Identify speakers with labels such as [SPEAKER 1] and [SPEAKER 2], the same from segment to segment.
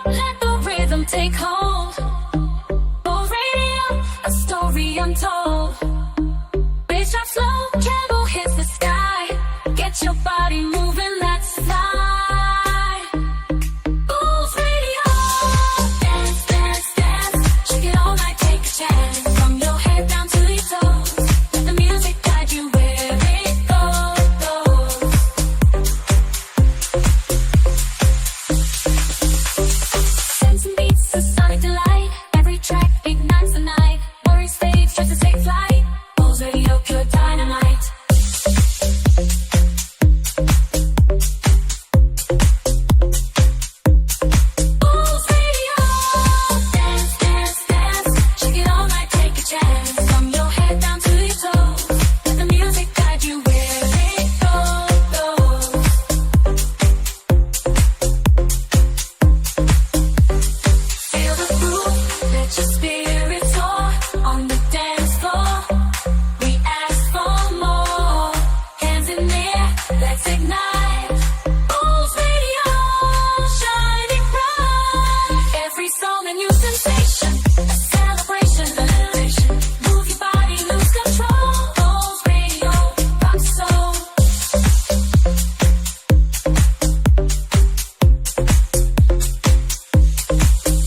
[SPEAKER 1] let the rhythm take hold. Bold radio, a story untold. Bass drop slow, treble hits the sky. Get your body moving, let's fly. Bulls Radio, dance, dance, dance. Shake it all night, take a chance. From your head down to your toes. Let the music guide you where it goes. Send some beats, a sonic delight. Every track ignites the night. Worries fade, stresses take flight. Bulls Radio, pure dynamite. Bulls Radio, dance, dance, dance. Shake it all night, take a chance. From your head down to your toes. Let the music guide you where it goes. Feel the groove, let your spirit soar on the dance floor. We ask for more. Hands in the air, let's ignite. Bulls Radio, shining bright. Every song a new sensation, a celebration, elevation. Move your body, lose control. Bulls Radio, rock soul.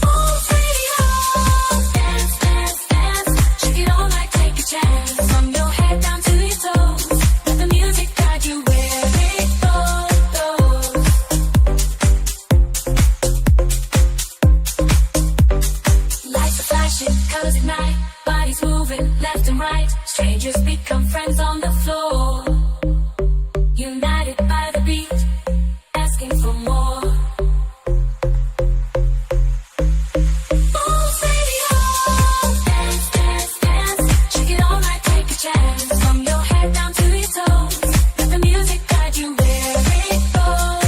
[SPEAKER 1] Bulls Radio, dance, dance, dance. Shake it all night, take a chance. From your head down to your toes. Let the music guide you where it goes. Lights are flashing, colors ignite. Bodies moving left and right. Strangers become friends on the floor. United by the beat, asking for more. Bulls Radio, dance, dance, dance. Shake it all night, take a chance. From your head down to your toes. Let the music guide you where it goes.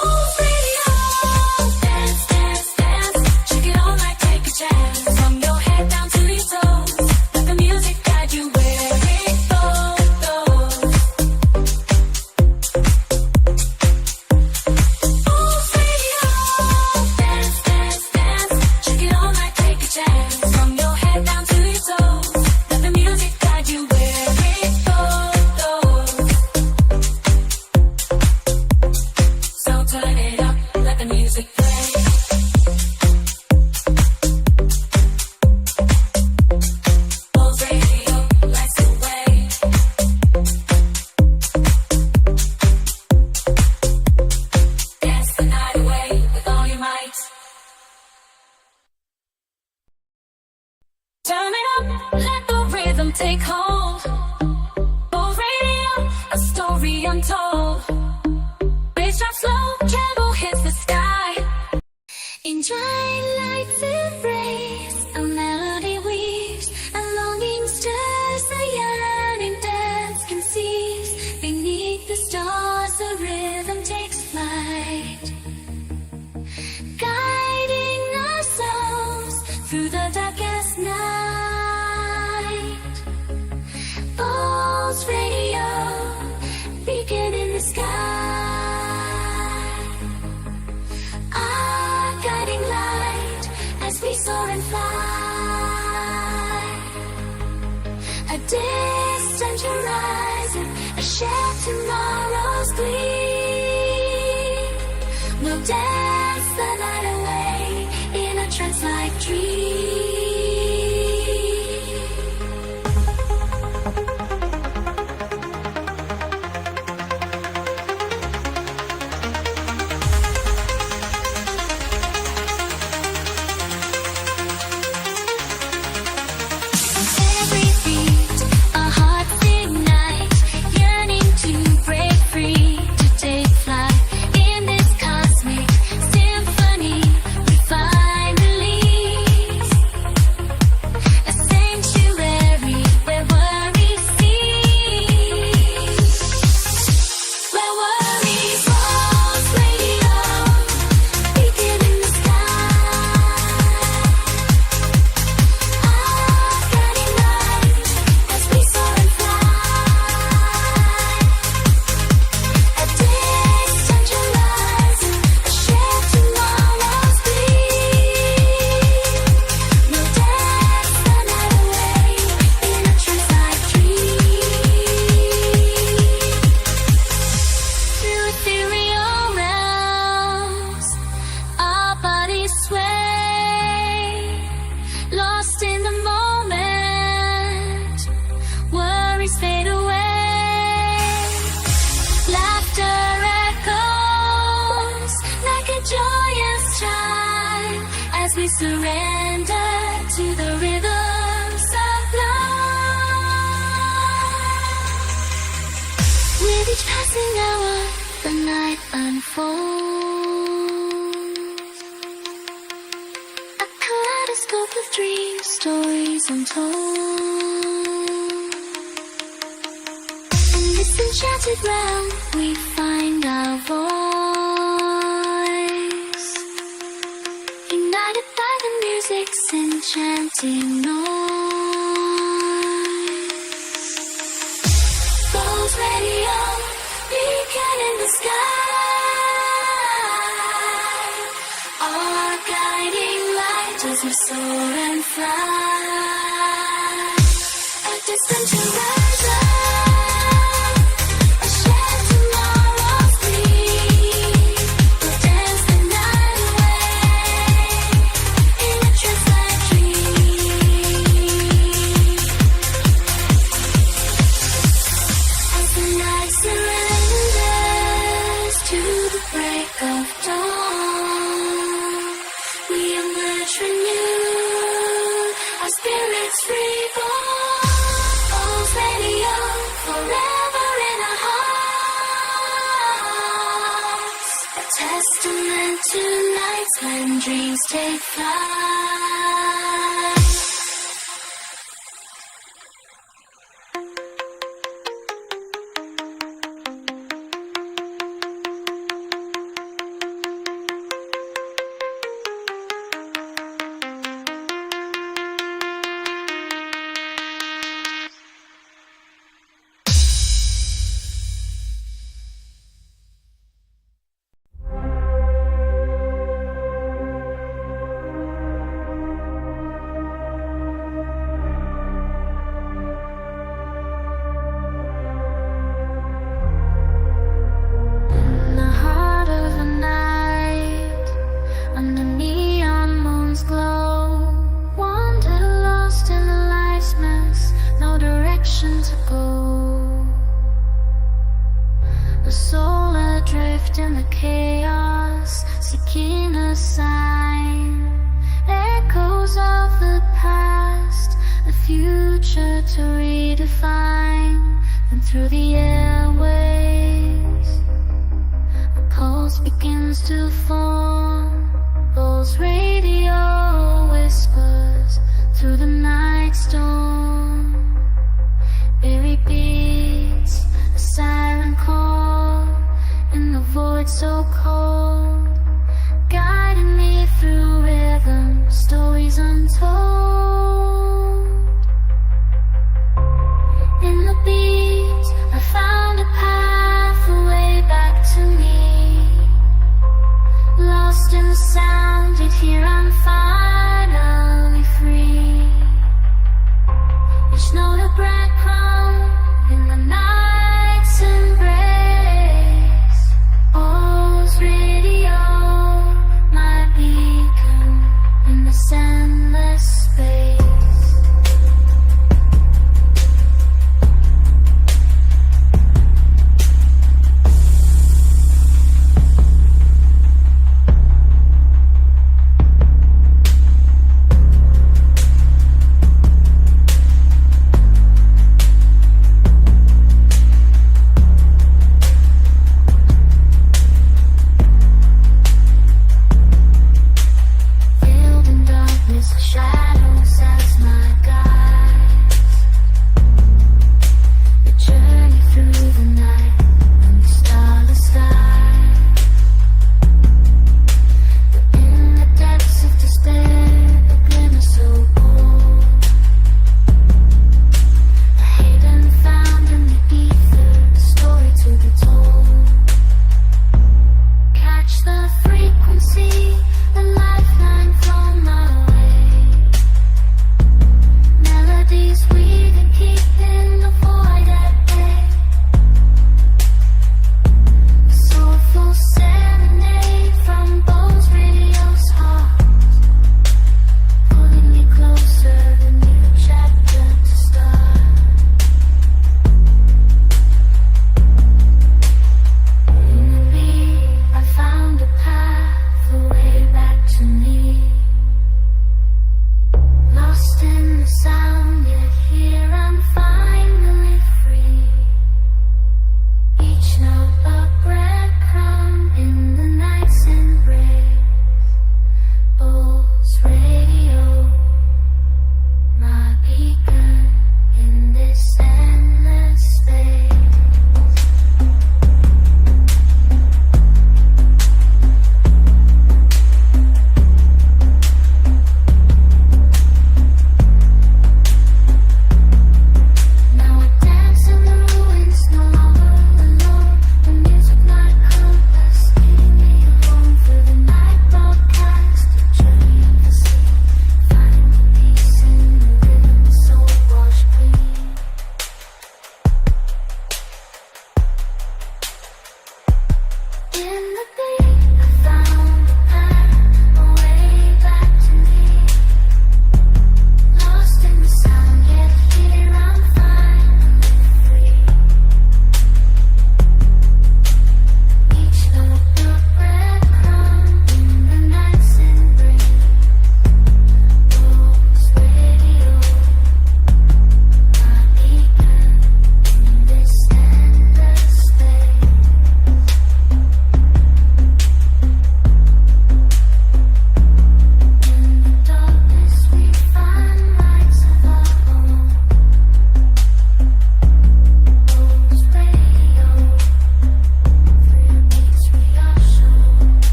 [SPEAKER 1] Bulls Radio, dance, dance, dance. Shake it all night, take a chance. From your head down to your toes. Let the music guide you where it goes. Bulls Radio, dance, dance, dance. Shake it all night, take a chance. From your head down to your toes. Let the music guide you where it goes. So turn it up, let the music play. Bulls Radio, lights away. Dance the night away with all your might. Turn it up, let the rhythm take hold. Bulls Radio, a story untold. Bass drop slow, treble hits the sky. In twilight embrace, a melody weaves, and longing stirs the yearning dance conceives. Beneath the stars, the rhythm takes flight, guiding our souls through the darkest night. Bulls Radio, beacon in the sky. Our guiding light as we soar and fly. A distant horizon, a shared tomorrow's gleam. We'll dance the night away in a trance-like dream. Every beat, a heart ignite, yearning to break free, to take flight in this cosmic symphony. We find release. surrender to the rhythms of love. With each passing hour, the night unfolds. A kaleidoscope of dreams, stories untold. In this enchanted realm, we find our voice, united by the music's enchanting noise. Bose Radio, beacon in the sky, our guiding light as we soar and fly. A distant horizon, a shared tomorrow's dream. We'll dance the night away in a trance-like dream. As the night surrenders to the break of dawn, we emerge renewed, our spirits reborn. Bose Radio, forever in our hearts, a testament to nights when dreams take flight. In the heart of the night, under neon moon's glow, wander lost in the life's mess, no direction to go. The soul adrift in the chaos, seeking a sign. Echoes of the past, a future to redefine. And through the airwaves, a pulse begins to form. Bose Radio whispers through the night storm. Buried beats, a siren call in the void so cold, guiding me through rhythm, stories untold. In the beat, I found a pathway back to me. Lost in the sound, yet here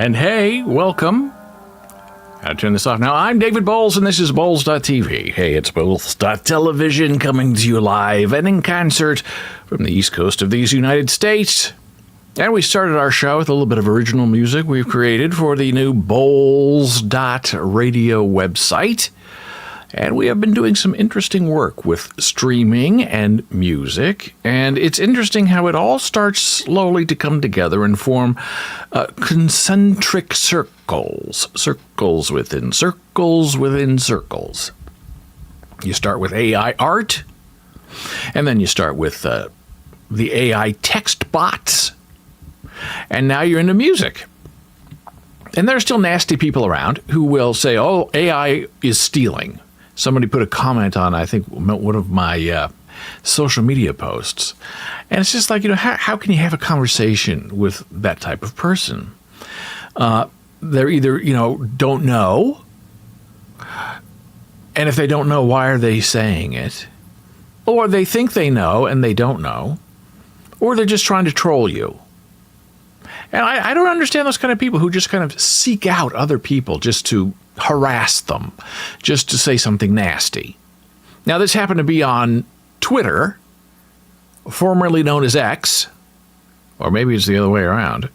[SPEAKER 2] And hey, welcome. I'll turn this off now. I'm David Bowles, and this is Bowles.tv. Hey, it's Bowles.television coming to you live and in concert from the East Coast of these United States. And we started our show with a little bit of original music we've created for the new Bowles.radio website. And we have been doing some interesting work with streaming and music. And it's interesting how it all starts slowly to come together and form concentric circles. Circles within circles within circles. You start with AI art. And then you start with the AI text bots. And now you're into music. And there are still nasty people around who will say, oh, AI is stealing. Somebody put a comment on, I think, one of my social media posts. And it's just like, how can you have a conversation with that type of person? They're either, don't know. And if they don't know, why are they saying it? Or they think they know and they don't know. Or they're just trying to troll you. And I don't understand those kind of people who just kind of seek out other people just to harass them, just to say something nasty. Now, this happened to be on Twitter, formerly known as X, or maybe it's the other way around.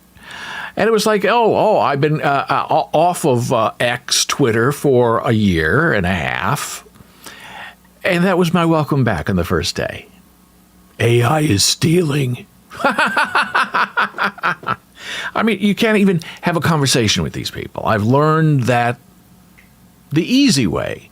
[SPEAKER 2] And it was like, I've been off of X Twitter for a year and a half. And that was my welcome back on the first day. AI is stealing. I mean, you can't even have a conversation with these people. I've learned that the easy way,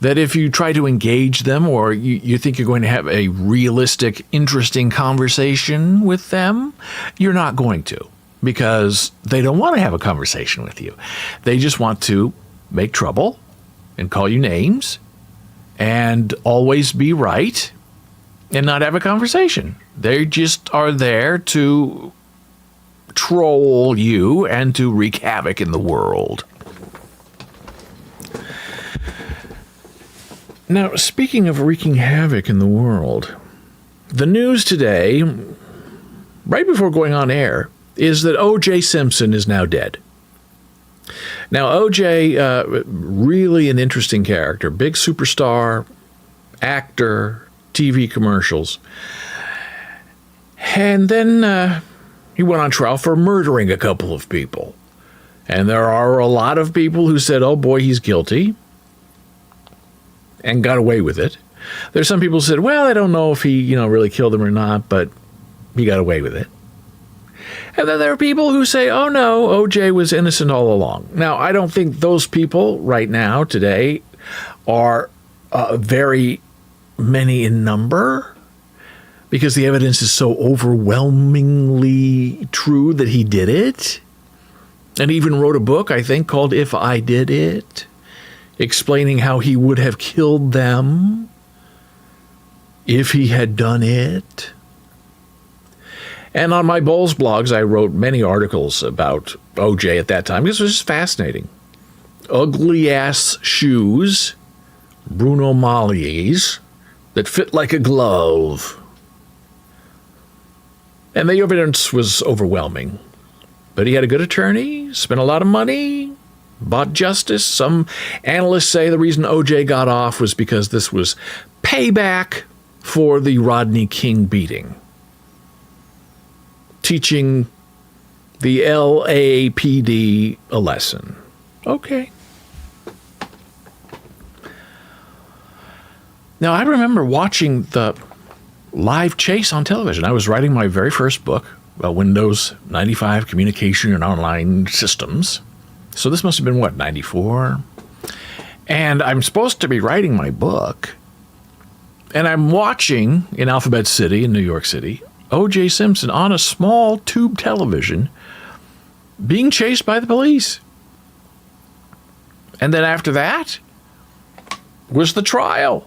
[SPEAKER 2] that if you try to engage them or you think you're going to have a realistic, interesting conversation with them, you're not going to, because they don't want to have a conversation with you. They just want to make trouble and call you names and always be right and not have a conversation. They just are there to troll you and to wreak havoc in the world. Now, speaking of wreaking havoc in the world, the news today, right before going on air, is that O.J. Simpson is now dead. Now, O.J., really an interesting character, big superstar, actor, TV commercials. And then he went on trial for murdering a couple of people. And there are a lot of people who said, oh boy, he's guilty, and got away with it. There's some people who said, well, I don't know if he, really killed them or not, but he got away with it. And then there are people who say, oh no, O.J. was innocent all along. Now, I don't think those people right now, today, are very many in number, because the evidence is so overwhelmingly true that he did it. And even wrote a book, I think, called If I Did It, explaining how he would have killed them if he had done it. And on my Bowles blogs, I wrote many articles about O.J. at that time. This was just fascinating. Ugly-ass shoes, Bruno Magli's, that fit like a glove. And the evidence was overwhelming. But he had a good attorney, spent a lot of money, bought justice. Some analysts say the reason O.J. got off was because this was payback for the Rodney King beating. Teaching the LAPD a lesson. Okay. Now, I remember watching the live chase on television. I was writing my very first book about Windows 95 communication and online systems. So this must have been, 94? And I'm supposed to be writing my book. And I'm watching in Alphabet City in New York City, O.J. Simpson on a small tube television being chased by the police. And then after that was the trial.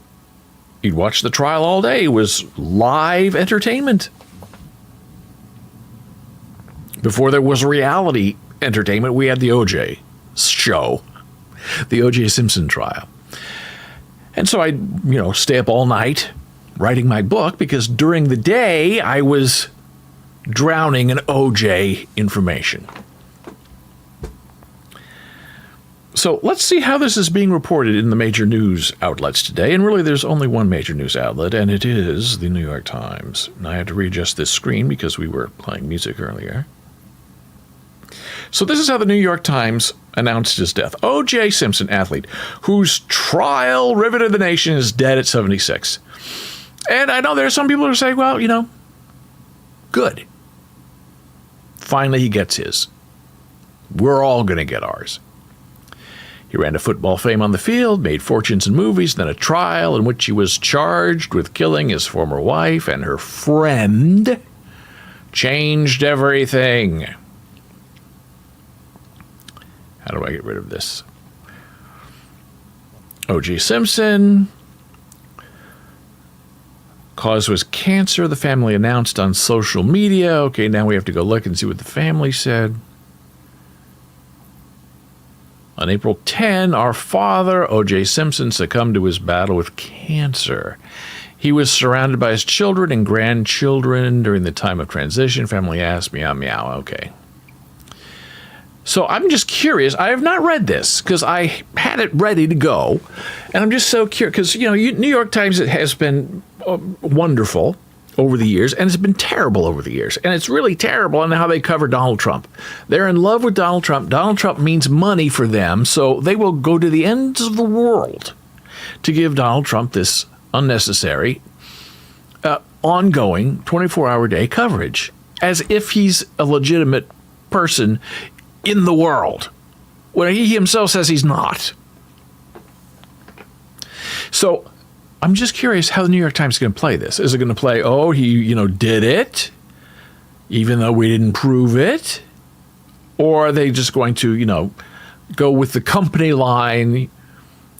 [SPEAKER 2] You'd watch the trial all day. It was live entertainment. Before there was reality entertainment, we had the O.J. show, the O.J. Simpson trial. And so I'd, stay up all night writing my book, because during the day I was drowning in O.J. information. So let's see how this is being reported in the major news outlets today. And really, there's only one major news outlet, and it is the New York Times. And I had to readjust this screen because we were playing music earlier. So this is how the New York Times announced his death. O.J. Simpson, athlete, whose trial riveted the nation, is dead at 76. And I know there are some people who say, well, good. Finally, he gets his. We're all going to get ours. He ran to football fame on the field, made fortunes in movies, then a trial in which he was charged with killing his former wife and her friend. Changed everything. How do I get rid of this? O.J. Simpson. Cause was cancer, the family announced on social media. Okay, now we have to go look and see what the family said. On April 10, our father, O.J. Simpson, succumbed to his battle with cancer. He was surrounded by his children and grandchildren during the time of transition. Family asked, meow, meow. Okay. So I'm just curious. I have not read this because I had it ready to go. And I'm just so curious because, New York Times, it has been wonderful over the years, and it's been terrible over the years. And it's really terrible in how they cover Donald Trump. They're in love with Donald Trump. Donald Trump means money for them, so they will go to the ends of the world to give Donald Trump this unnecessary, ongoing, 24-hour-day coverage, as if he's a legitimate person in the world, when he himself says he's not. So I'm just curious how the New York Times is going to play this. Is it going to play, oh, he, did it, even though we didn't prove it? Or are they just going to, go with the company line,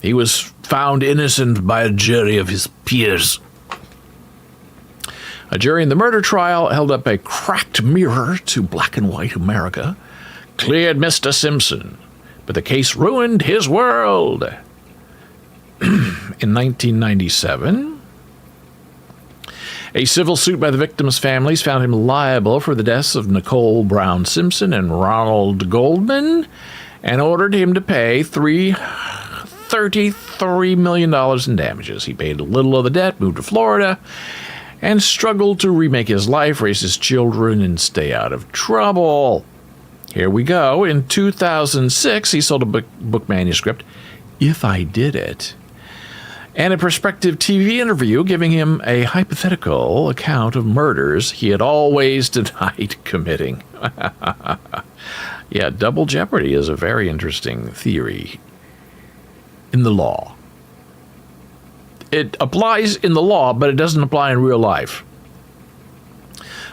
[SPEAKER 2] he was found innocent by a jury of his peers? A jury in the murder trial held up a cracked mirror to black and white America, cleared Mr. Simpson, but the case ruined his world. In 1997, a civil suit by the victims' families found him liable for the deaths of Nicole Brown Simpson and Ronald Goldman and ordered him to pay $33 million in damages. He paid a little of the debt, moved to Florida, and struggled to remake his life, raise his children, and stay out of trouble. Here we go. In 2006, he sold a book manuscript, If I Did It, and a prospective TV interview giving him a hypothetical account of murders he had always denied committing. Yeah, double jeopardy is a very interesting theory in the law. It applies in the law, but it doesn't apply in real life.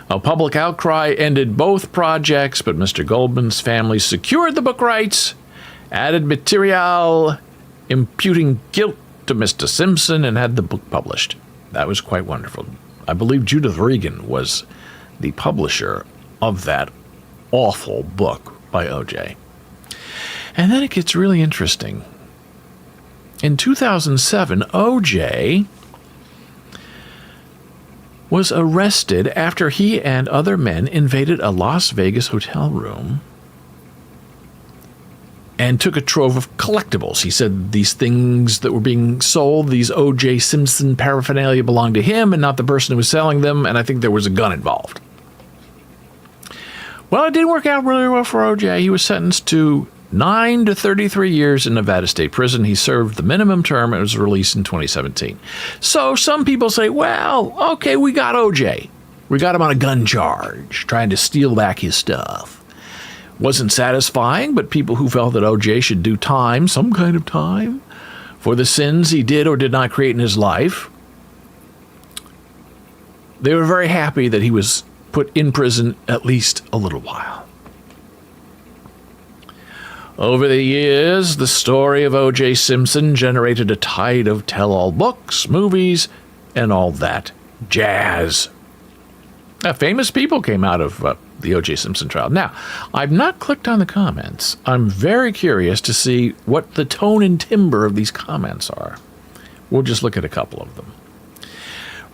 [SPEAKER 2] A public outcry ended both projects, but Mr. Goldman's family secured the book rights, added material imputing guilt to Mr. Simpson, and had the book published. That was quite wonderful. I believe Judith Regan was the publisher of that awful book by O.J. And then it gets really interesting. In 2007, O.J. was arrested after he and other men invaded a Las Vegas hotel room and took a trove of collectibles. He said these things that were being sold, these O.J. Simpson paraphernalia, belonged to him and not the person who was selling them, and I think there was a gun involved. Well, it didn't work out really well for O.J. He was sentenced to 9 to 33 years in Nevada State Prison. He served the minimum term and was released in 2017. So some people say, well, okay, we got O.J. We got him on a gun charge, trying to steal back his stuff. Wasn't satisfying, but people who felt that O.J. should do time, some kind of time, for the sins he did or did not create in his life, they were very happy that he was put in prison at least a little while. Over the years, the story of O.J. Simpson generated a tide of tell-all books, movies, and all that jazz. Famous people came out of the O.J. Simpson trial. Now, I've not clicked on the comments. I'm very curious to see what the tone and timbre of these comments are. We'll just look at a couple of them.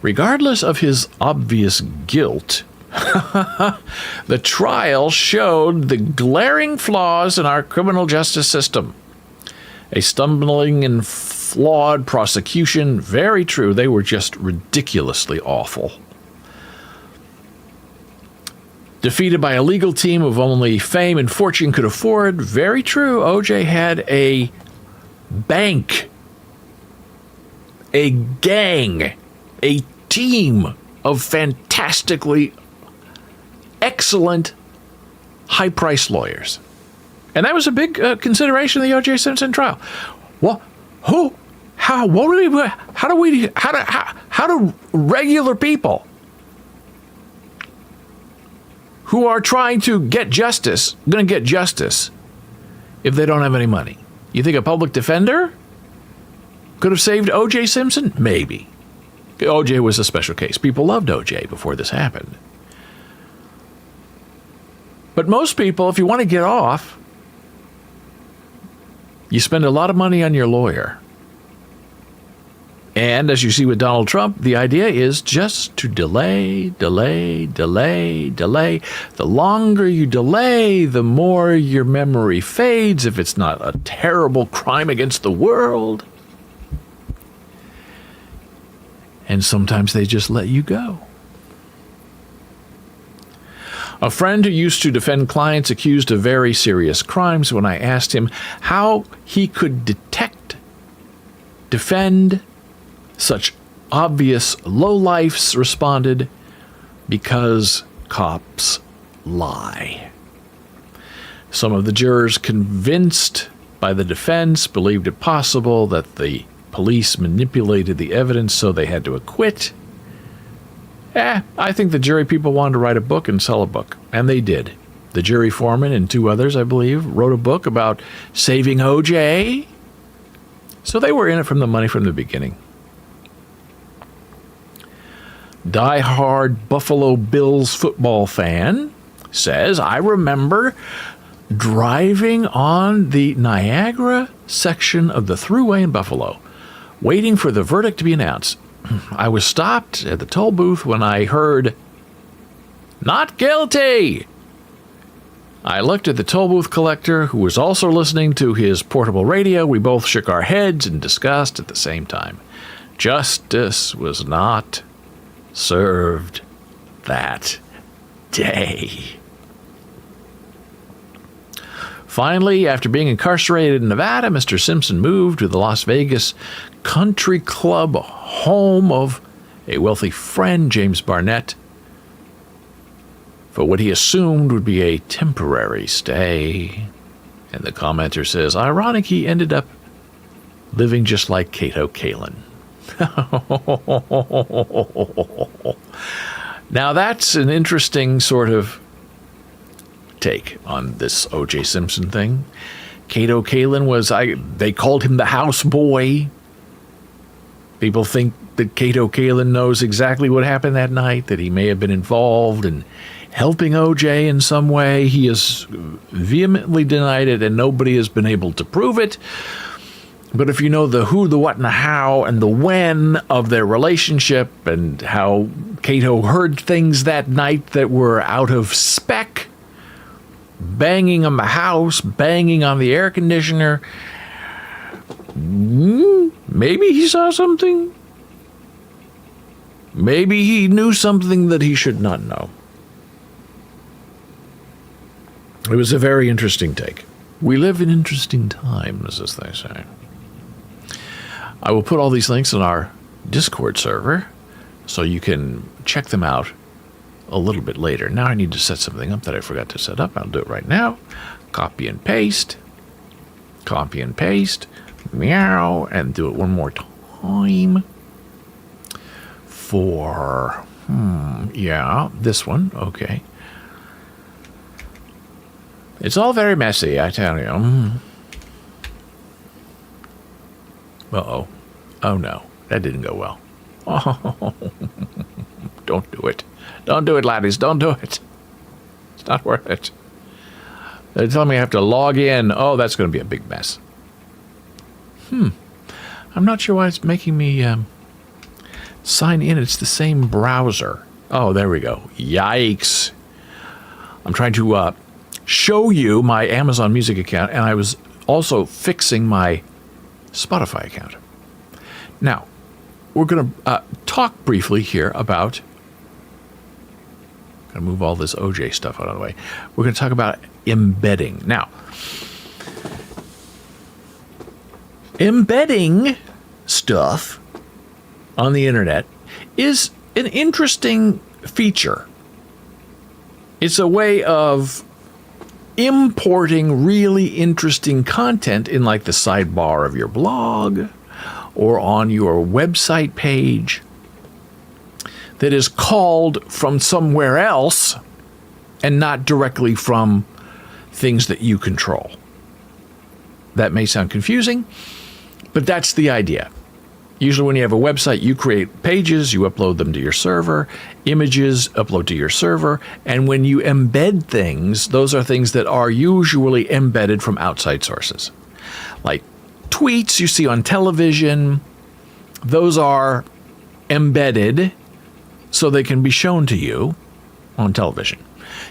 [SPEAKER 2] Regardless of his obvious guilt, the trial showed the glaring flaws in our criminal justice system. A stumbling and flawed prosecution. Very true. They were just ridiculously awful. Defeated by a legal team of only fame and fortune could afford. Very true. OJ had a bank, a gang, a team of fantastically excellent, high-priced lawyers. And that was a big consideration of the O.J. Simpson trial. Well, how do regular people who are trying to get justice going to get justice if they don't have any money? You think a public defender could have saved O.J. Simpson? Maybe. O.J. was a special case. People loved O.J. before this happened. But most people, if you want to get off, you spend a lot of money on your lawyer. And as you see with Donald Trump, the idea is just to delay. The longer you delay, the more your memory fades if it's not a terrible crime against the world. And sometimes they just let you go. A friend who used to defend clients accused of very serious crimes, when I asked him how he could defend such obvious lowlifes, responded, because cops lie. Some of the jurors, convinced by the defense, believed it possible that the police manipulated the evidence, so they had to acquit. I think the jury people wanted to write a book and sell a book, and they did. The jury foreman and 2 others, I believe, wrote a book about saving O.J., so they were in it from the money from the beginning. Die-hard Buffalo Bills football fan says, I remember driving on the Niagara section of the Thruway in Buffalo, waiting for the verdict to be announced. I was stopped at the toll booth when I heard, "Not guilty!" I looked at the toll booth collector, who was also listening to his portable radio. We both shook our heads in disgust at the same time. Justice was not served that day. Finally, after being incarcerated in Nevada, Mr. Simpson moved to the Las Vegas country club home of a wealthy friend, James Barnett, for what he assumed would be a temporary stay. And the commenter says, ironic, he ended up living just like Kato Kalin. Now that's an interesting sort of take on this O.J. Simpson thing. Kato Kalin was, they called him the houseboy. People think that Kato Kalin knows exactly what happened that night, that he may have been involved in helping O.J. in some way. He has vehemently denied it, and nobody has been able to prove it. But if you know the who, the what, and the how, and the when of their relationship, and how Kato heard things that night that were out of spec, banging on the house, banging on the air conditioner, maybe he saw something. Maybe he knew something that he should not know. It was a very interesting take. We live in interesting times, as they say. I will put all these links on our Discord server so you can check them out a little bit later. Now I need to set something up that I forgot to set up. I'll do it right now. Copy and paste. Copy and paste. Meow. And do it one more time. For, yeah, this one. Okay. It's all very messy, I tell you. Uh-oh. Oh, no. That didn't go well. Oh, don't do it. Don't do it, laddies. Don't do it. It's not worth it. They're telling me I have to log in. Oh, that's going to be a big mess. I'm not sure why it's making me sign in. It's the same browser. Oh, there we go. Yikes. I'm trying to show you my Amazon Music account, and I was also fixing my Spotify account. Now, we're going to talk briefly here about, going to move all this OJ stuff out of the way. We're going to talk about embedding. Now, embedding stuff on the internet is an interesting feature. It's a way of importing really interesting content in like the sidebar of your blog or on your website page that is called from somewhere else and not directly from things that you control. That may sound confusing, but that's the idea. Usually when you have a website, you create pages, you upload them to your server, images upload to your server, and when you embed things, those are things that are usually embedded from outside sources. Like tweets you see on television, those are embedded so they can be shown to you on television.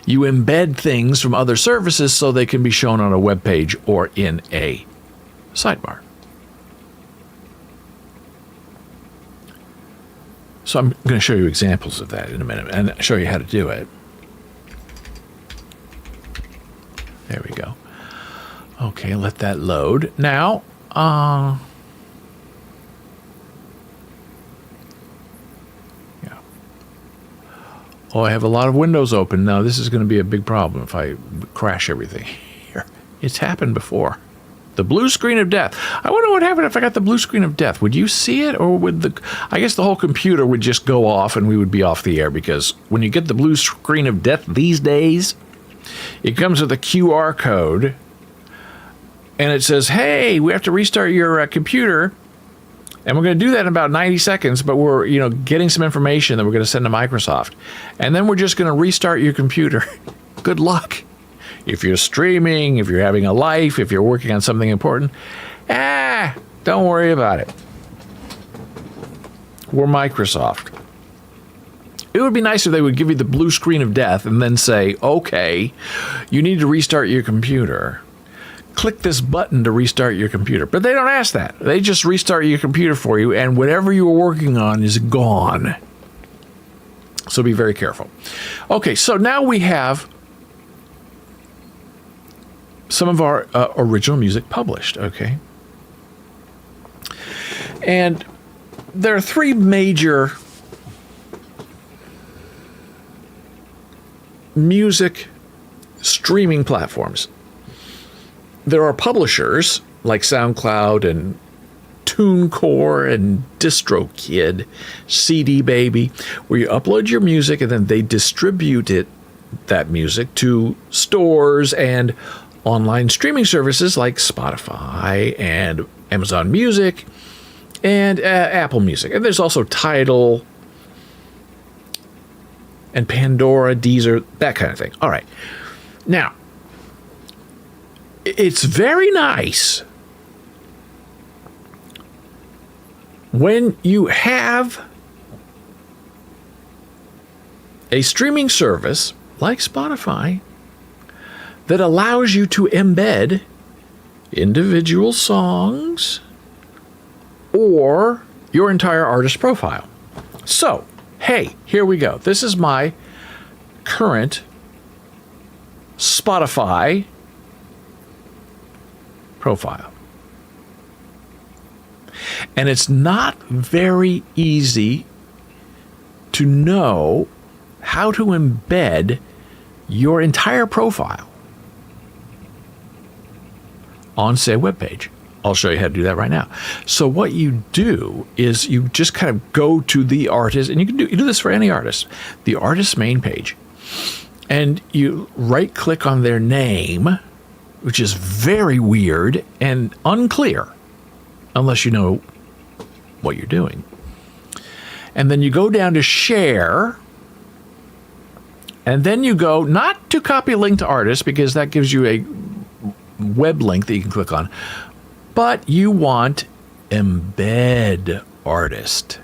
[SPEAKER 2] You embed things from other services so they can be shown on a web page or in a sidebar. So I'm going to show you examples of that in a minute and show you how to do it. There we go. Okay, let that load. Now, yeah. Oh, I have a lot of windows open. Now, this is going to be a big problem if I crash everything here. It's happened before. The blue screen of death. I wonder what happened if I got the blue screen of death. Would you see it, or would I guess the whole computer would just go off and we would be off the air, because when you get the blue screen of death these days, it comes with a QR code and it says, hey, we have to restart your computer, and we're going to do that in about 90 seconds, but we're, getting some information that we're going to send to Microsoft. And then we're just going to restart your computer. Good luck. If you're streaming, if you're having a life, if you're working on something important, don't worry about it. We're Microsoft. It would be nice if they would give you the blue screen of death and then say, okay, you need to restart your computer. Click this button to restart your computer. But they don't ask that. They just restart your computer for you, and whatever you were working on is gone. So be very careful. Okay, so now we have some of our original music published, okay? And there are three major music streaming platforms. There are publishers like SoundCloud and TuneCore and DistroKid, CD Baby, where you upload your music and then they distribute that music to stores and online streaming services like Spotify and Amazon Music and Apple Music. And there's also Tidal and Pandora, Deezer, that kind of thing. All right. Now, it's very nice when you have a streaming service like Spotify that allows you to embed individual songs or your entire artist profile. So, hey, here we go. This is my current Spotify profile. And it's not very easy to know how to embed your entire profile on, say, a web page. I'll show you how to do that right now. So what you do is you just kind of go to the artist, and you do this for any artist, the artist's main page, and you right-click on their name, which is very weird and unclear unless you know what you're doing. And then you go down to share, and then you go not to copy a link to artist, because that gives you a web link that you can click on, but you want embed artist.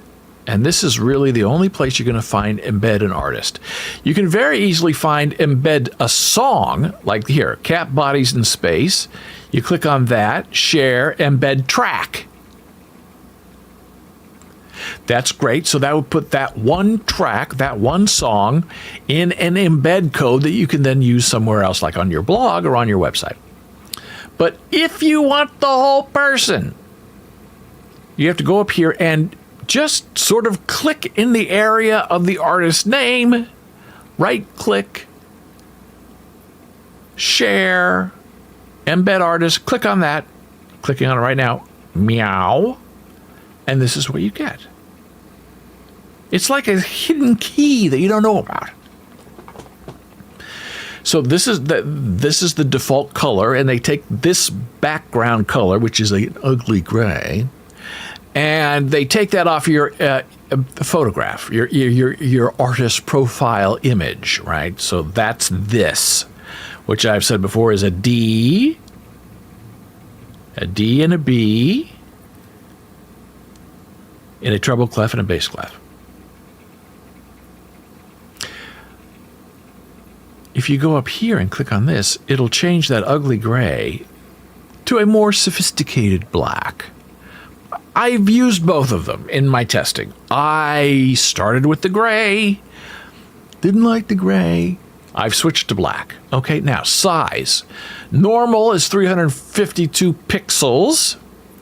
[SPEAKER 2] And this is really the only place you're going to find embed an artist. You can very easily find embed a song, like here, Cat Bodies in Space. You click on that, share, embed track. That's great. So that would put that one track, that one song, in an embed code that you can then use somewhere else, like on your blog or on your website. But if you want the whole person, you have to go up here and just sort of click in the area of the artist's name, right-click, share, embed artist, click on that, clicking on it right now, meow, and this is what you get. It's like a hidden key that you don't know about. So this is the default color, and they take this background color, which is an ugly gray, and they take that off your photograph, your artist profile image, right? So that's this, which I've said before is a D and a B, in a treble clef and a bass clef. If you go up here and click on this, it'll change that ugly gray to a more sophisticated black. I've used both of them in my testing. I started with the gray, didn't like the gray. I've switched to black. Okay, now size. Normal is 352 pixels.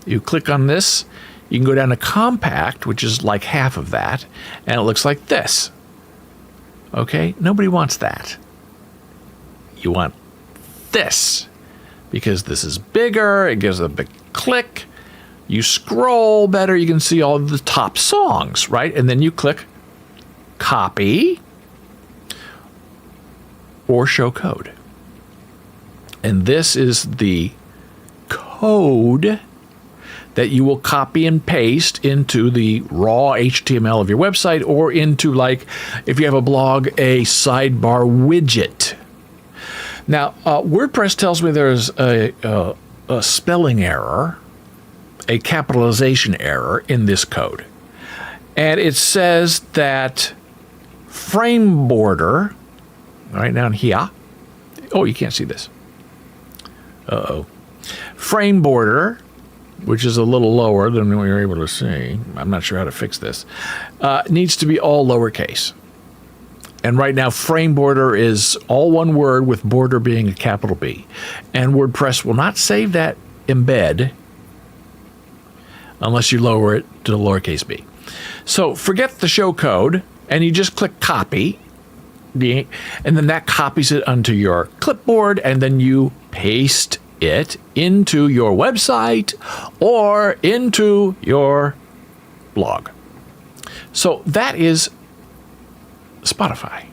[SPEAKER 2] You click on this, you can go down to compact, which is like half of that, and it looks like this. Okay, nobody wants that. You want this, because this is bigger, it gives a big click. You scroll better, you can see all of the top songs, right? And then you click copy or show code. And this is the code that you will copy and paste into the raw HTML of your website, or into, like, if you have a blog, a sidebar widget. Now, WordPress tells me there's a spelling error, a capitalization error in this code. And it says that frame border, right down here. Oh, you can't see this. Uh-oh. Frame border, which is a little lower than what you're able to see. I'm not sure how to fix this. Needs to be all lowercase. And right now, frame border is all one word, with border being a capital B. And WordPress will not save that embed unless you lower it to the lowercase b. So forget the show code, and you just click copy, and then that copies it onto your clipboard, and then you paste it into your website or into your blog. So that is Spotify.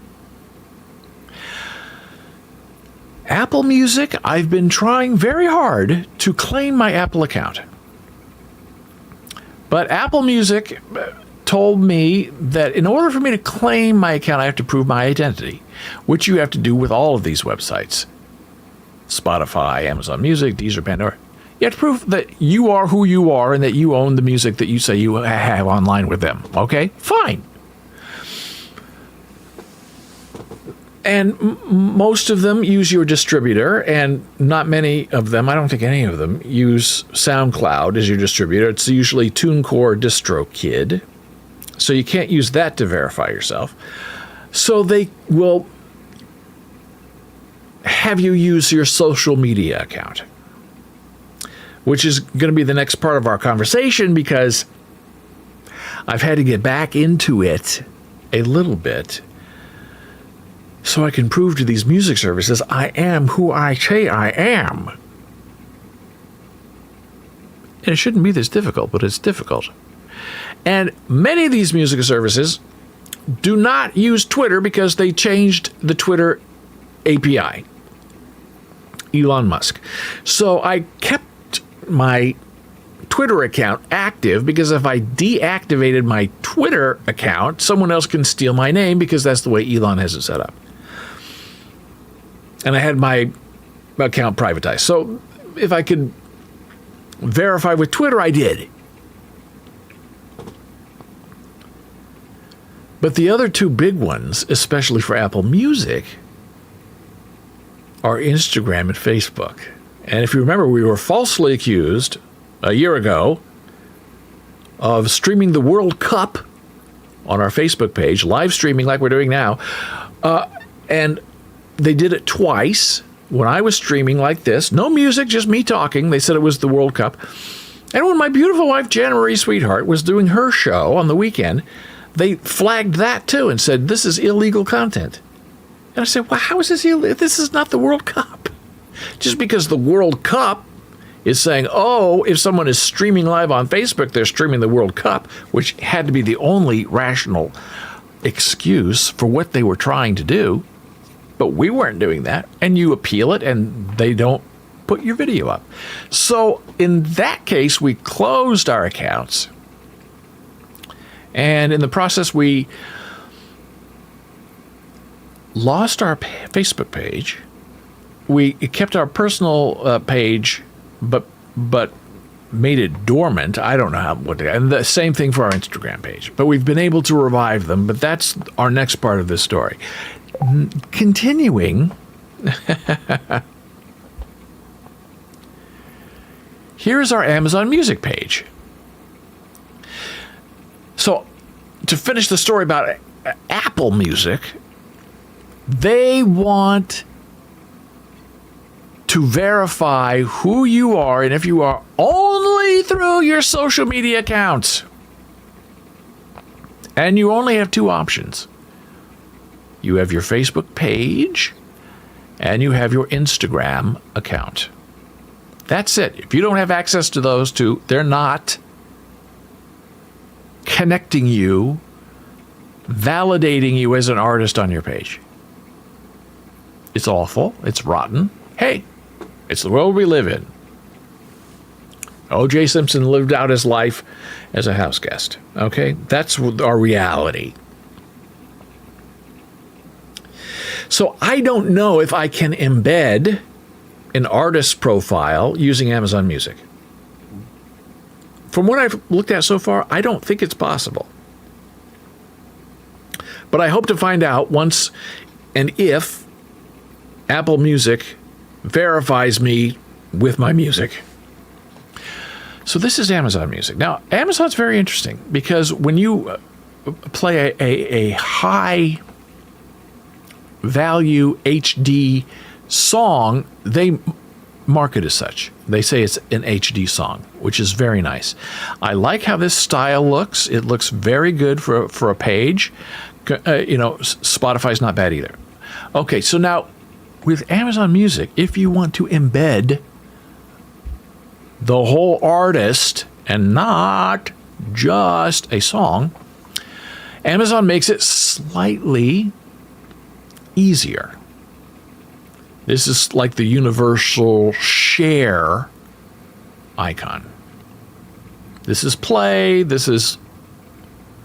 [SPEAKER 2] Apple Music, I've been trying very hard to claim my Apple account. But Apple Music told me that in order for me to claim my account, I have to prove my identity, which you have to do with all of these websites. Spotify, Amazon Music, Deezer, Pandora. You have to prove that you are who you are and that you own the music that you say you have online with them. Okay? Fine. And most of them use your distributor, and not many of them, I don't think any of them, use SoundCloud as your distributor. It's usually TuneCore DistroKid, so you can't use that to verify yourself. So they will have you use your social media account, which is going to be the next part of our conversation, because I've had to get back into it a little bit so I can prove to these music services I am who I say I am. And it shouldn't be this difficult, but it's difficult. And many of these music services do not use Twitter because they changed the Twitter API. Elon Musk. So I kept my Twitter account active, because if I deactivated my Twitter account, someone else can steal my name, because that's the way Elon has it set up. And I had my account privatized. So if I could verify with Twitter, I did. But the other two big ones, especially for Apple Music, are Instagram and Facebook. And if you remember, we were falsely accused a year ago of streaming the World Cup on our Facebook page, live streaming like we're doing now. And they did it twice when I was streaming like this. No music, just me talking. They said it was the World Cup. And when my beautiful wife, Jana Marie Sweetheart, was doing her show on the weekend, they flagged that too and said, this is illegal content. And I said, well, how is this illegal? This is not the World Cup. Just because the World Cup is saying, oh, if someone is streaming live on Facebook, they're streaming the World Cup, which had to be the only rational excuse for what they were trying to do. But we weren't doing that. And you appeal it, and they don't put your video up. So in that case, we closed our accounts. And in the process, we lost our Facebook page. We kept our personal page, but made it dormant. I don't know how. And the same thing for our Instagram page. But we've been able to revive them. But that's our next part of this story. Continuing, here's our Amazon Music page. So, to finish the story about Apple Music, they want to verify who you are and if you are only through your social media accounts. And you only have two options. You have your Facebook page and you have your Instagram account. That's it. If you don't have access to those two, they're not connecting you, validating you as an artist on your page. It's awful. It's rotten. Hey, it's the world we live in. O.J. Simpson lived out his life as a house guest. Okay? That's our reality. So I don't know if I can embed an artist's profile using Amazon Music. From what I've looked at so far, I don't think it's possible. But I hope to find out once and if Apple Music verifies me with my music. So this is Amazon Music. Now, Amazon's very interesting because when you play a high value HD song, they market as such. They say it's an HD song, which is very nice. I like how this style looks. It looks very good for a page. Spotify's not bad either. Okay, so now with Amazon Music, if you want to embed the whole artist and not just a song, Amazon makes it slightly easier. This is like the universal share icon. This is play. This is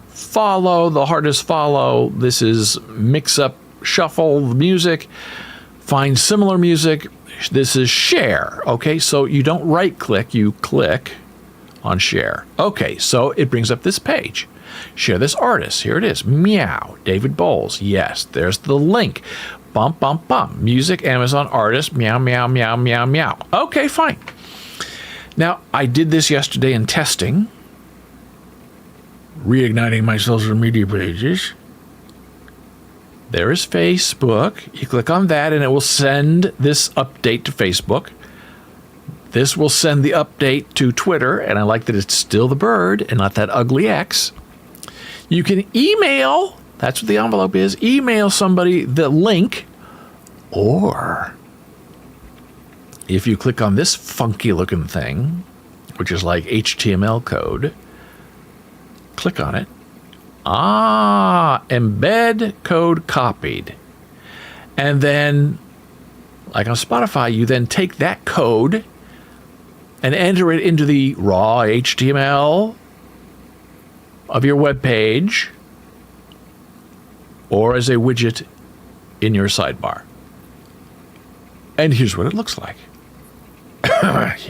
[SPEAKER 2] follow, the hardest follow. This is mix up, shuffle the music, find similar music. This is share. Okay, so you don't right click, you click on share. Okay, so it brings up this page. Share this artist. Here it is. Meow. David Bowles. Yes, there's the link. Bump, bump, bump. Music, Amazon artist. Meow, meow, meow, meow, meow. Okay, fine. Now, I did this yesterday in testing. Reigniting my social media pages. There is Facebook. You click on that and it will send this update to Facebook. This will send the update to Twitter, and I like that it's still the bird and not that ugly X. You can email, that's what the envelope is, email somebody the link, or if you click on this funky looking thing, which is like HTML code, click on it. Embed code copied. And then, like on Spotify, you then take that code and enter it into the raw HTML of your web page or as a widget in your sidebar. And here's what it looks like.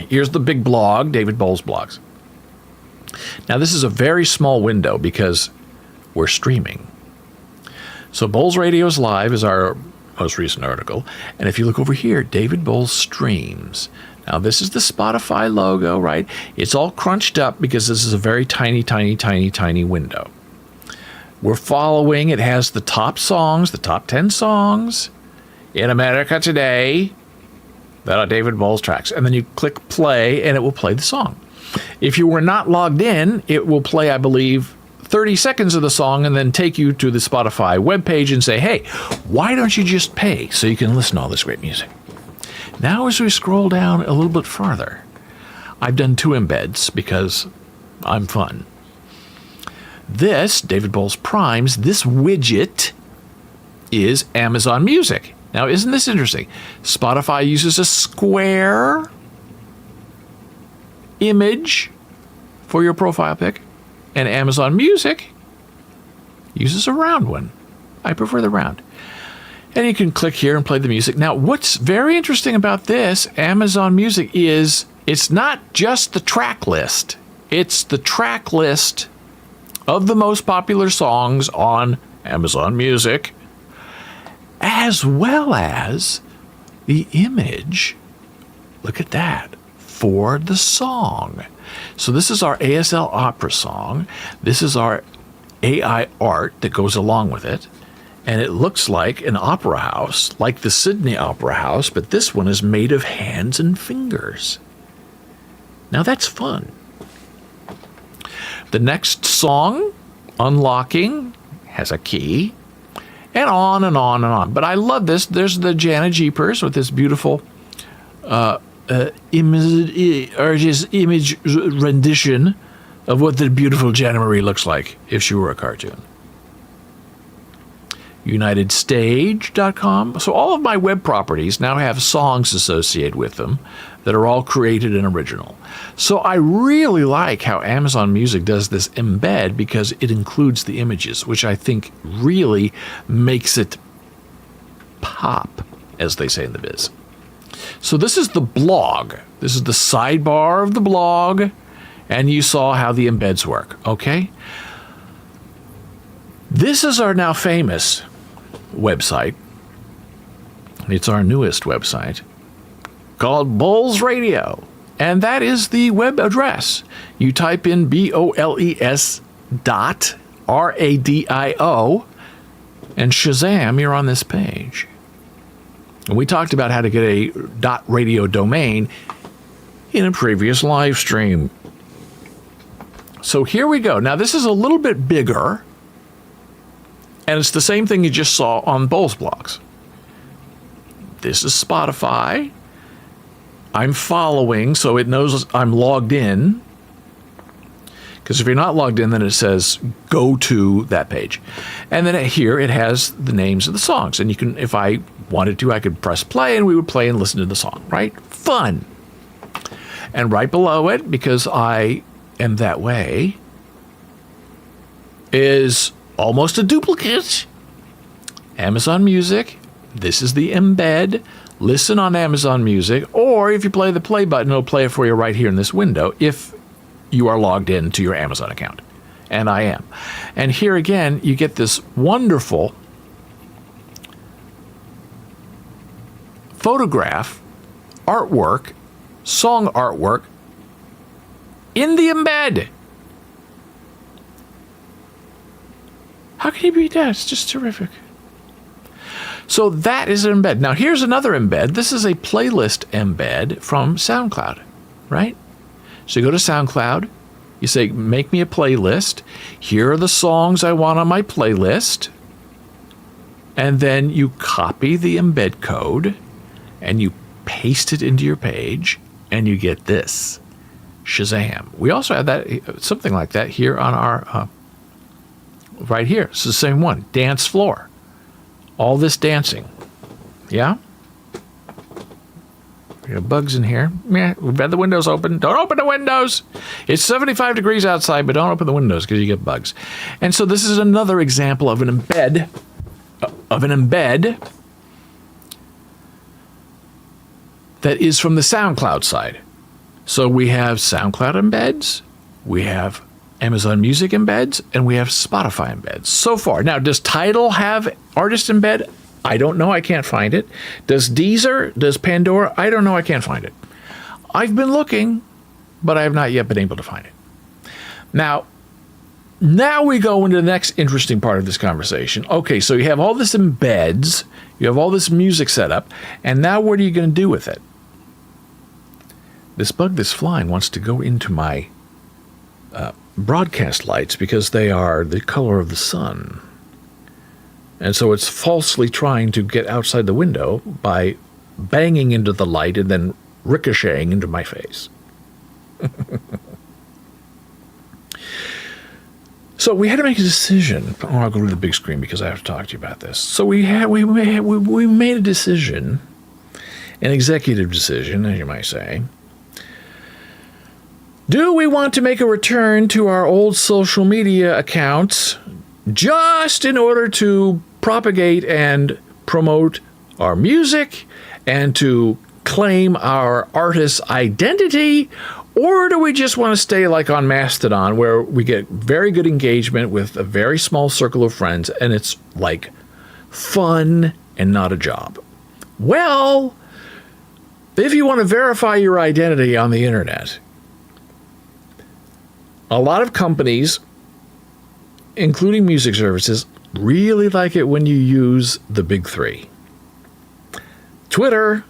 [SPEAKER 2] Here's the big blog, David Bowles blogs. Now, this is a very small window because we're streaming. So Bowles Radio's Live is our most recent article. And if you look over here, David Bowles Streams. Now, this is the Spotify logo, right? It's all crunched up because this is a very tiny, tiny, tiny, tiny window. We're following, it has the top songs, the top 10 songs in America today that are David Bowles tracks. And then you click play and it will play the song. If you were not logged in, it will play, I believe, 30 seconds of the song and then take you to the Spotify webpage and say, hey, why don't you just pay so you can listen to all this great music? Now, as we scroll down a little bit farther, I've done 2 embeds because I'm fun. This, David Bowles Primes, this widget is Amazon Music. Now, isn't this interesting? Spotify uses a square image for your profile pic, and Amazon Music uses a round one. I prefer the round. And you can click here and play the music. Now, what's very interesting about this Amazon Music is it's not just the track list. It's the track list of the most popular songs on Amazon Music, as well as the image. Look at that. For the song. So this is our ASL opera song. This is our AI art that goes along with it. And it looks like an opera house, like the Sydney Opera House, but this one is made of hands and fingers. Now that's fun. The next song, Unlocking, has a key, and on and on and on. But I love this. There's the Jana Jeepers with this beautiful image rendition of what the beautiful Jana Marie looks like if she were a cartoon. UnitedStage.com. So all of my web properties now have songs associated with them that are all created and original. So I really like how Amazon Music does this embed because it includes the images, which I think really makes it pop, as they say in the biz. So this is the blog. This is the sidebar of the blog, and you saw how the embeds work, okay? This is our now famous website. It's our newest website called Bowles Radio, and that is the web address. You type in BOLES.RADIO, and shazam, you're on this page. And we talked about how to get a .radio domain in a previous live stream. So here we go. Now this is a little bit bigger, and it's the same thing you just saw on Bowles blogs. This is Spotify. I'm following, so it knows I'm logged in. Because if you're not logged in, then it says go to that page. And then here it has the names of the songs. And you can, if I wanted to, I could press play and we would play and listen to the song, right? Fun. And right below it, because I am that way, is almost a duplicate. Amazon Music. This is the embed. Listen on Amazon Music, or if you play the play button, it'll play it for you right here in this window if you are logged in to your Amazon account. And I am. And here again, you get this wonderful photograph, artwork, song artwork in the embed. How can you beat that? It's just terrific. So that is an embed. Now here's another embed. This is a playlist embed from SoundCloud, right? So you go to SoundCloud, you say, make me a playlist. Here are the songs I want on my playlist. And then you copy the embed code and you paste it into your page and you get this. Shazam. We also have that, something like that here on our, right here. It's the same one, dance floor. All this dancing. Yeah? We have bugs in here. Yeah, we've had the windows open. Don't open the windows. It's 75 degrees outside, but don't open the windows because you get bugs. And so this is another example of an embed, that is from the SoundCloud side. So we have SoundCloud embeds. We have Amazon Music embeds, and we have Spotify embeds so far. Now, does Tidal have artist embed? I don't know. I can't find it. Does Deezer? Does Pandora? I don't know. I can't find it. I've been looking, but I have not yet been able to find it. Now we go into the next interesting part of this conversation. Okay, so you have all this embeds, you have all this music set up, and now what are you going to do with it? This bug that's flying wants to go into my broadcast lights because they are the color of the sun. And so it's falsely trying to get outside the window by banging into the light and then ricocheting into my face. So we had to make a decision. Oh, I'll go to the big screen because I have to talk to you about this. So we made a decision, an executive decision, as you might say. Do we want to make a return to our old social media accounts just in order to propagate and promote our music and to claim our artist's identity? Or do we just want to stay like on Mastodon where we get very good engagement with a very small circle of friends and it's like fun and not a job? Well, if you want to verify your identity on the internet, a lot of companies, including music services, really like it when you use the big three. Twitter,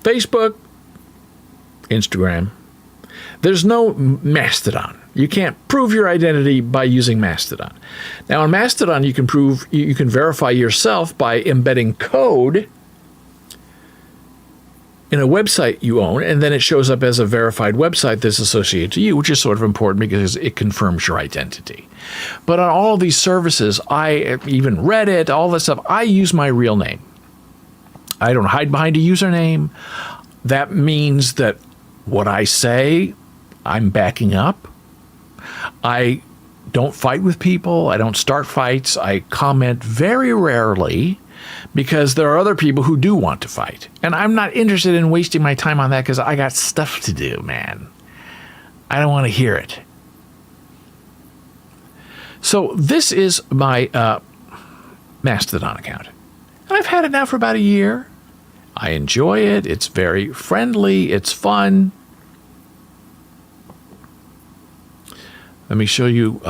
[SPEAKER 2] Facebook, Instagram. There's no Mastodon. You can't prove your identity by using Mastodon. Now on Mastodon you can verify yourself by embedding code in a website you own, and then it shows up as a verified website that's associated to you, which is sort of important because it confirms your identity. But on all of these services, even Reddit, all this stuff, I use my real name. I don't hide behind a username. That means that what I say, I'm backing up. I don't fight with people. I don't start fights. I comment very rarely because there are other people who do want to fight. And I'm not interested in wasting my time on that because I got stuff to do, man. I don't want to hear it. So this is my Mastodon account. I've had it now for about a year. I enjoy it. It's very friendly. It's fun. Let me show you.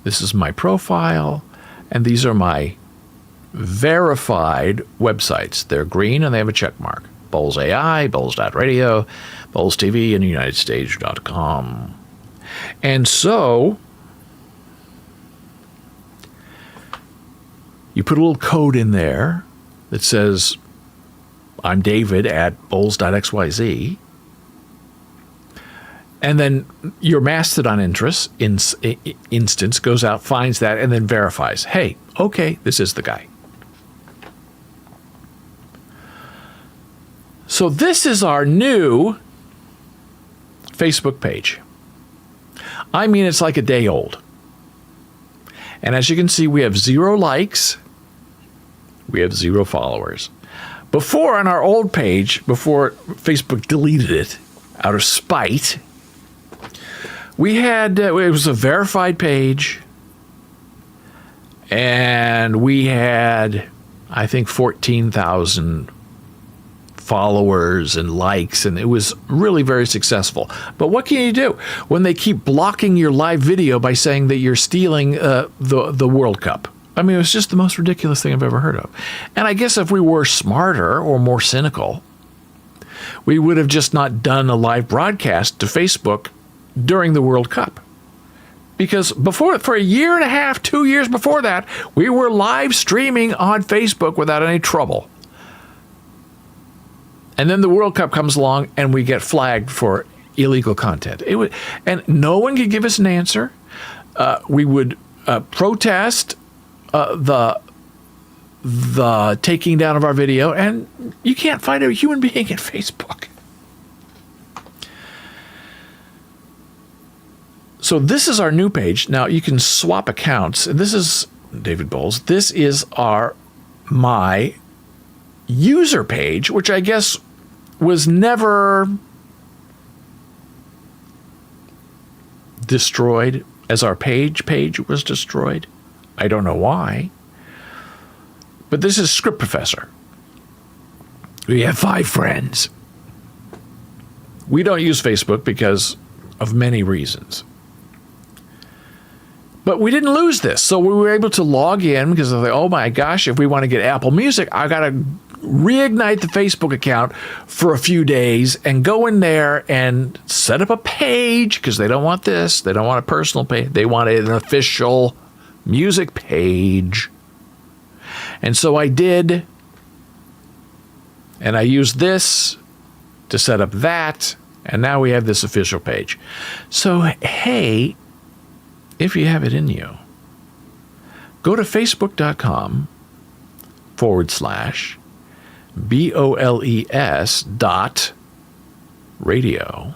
[SPEAKER 2] This is my profile, and these are my verified websites. They're green, and they have a check mark. Bowles AI, Bowles.radio, Bowles TV, and UnitedStage.com. And so you put a little code in there that says, I'm David at Bowles.xyz. And then your Mastodon instance goes out, finds that, and then verifies, hey, okay, this is the guy. So this is our new Facebook page. I mean, it's like a day old. And as you can see, we have 0 likes. We have 0 followers. Before, on our old page, before Facebook deleted it out of spite, we had, it was a verified page, and we had, I think, 14,000 followers and likes, and it was really very successful. But what can you do when they keep blocking your live video by saying that you're stealing the World Cup? I mean, it was just the most ridiculous thing I've ever heard of. And I guess if we were smarter or more cynical, we would have just not done a live broadcast to Facebook during the World Cup. Because before, for a year and a half, 2 years before that, we were live streaming on Facebook without any trouble. And then the World Cup comes along and we get flagged for illegal content. And no one could give us an answer. We would protest the taking down of our video, and you can't find a human being in Facebook. So this is our new page. Now you can swap accounts. This is David Bowles. This is my user page, which I guess was never destroyed as our page was destroyed. I don't know why. But this is Script Professor. We have 5 friends. We don't use Facebook because of many reasons. But we didn't lose this. So we were able to log in because I was like, oh my gosh, if we want to get Apple Music, I got to reignite the Facebook account for a few days and go in there and set up a page, because they don't want this. They don't want a personal page. They want an official music page. And so I did. And I used this to set up that. And now we have this official page. So, hey, if you have it in you, go to facebook.com/BOLES.radio,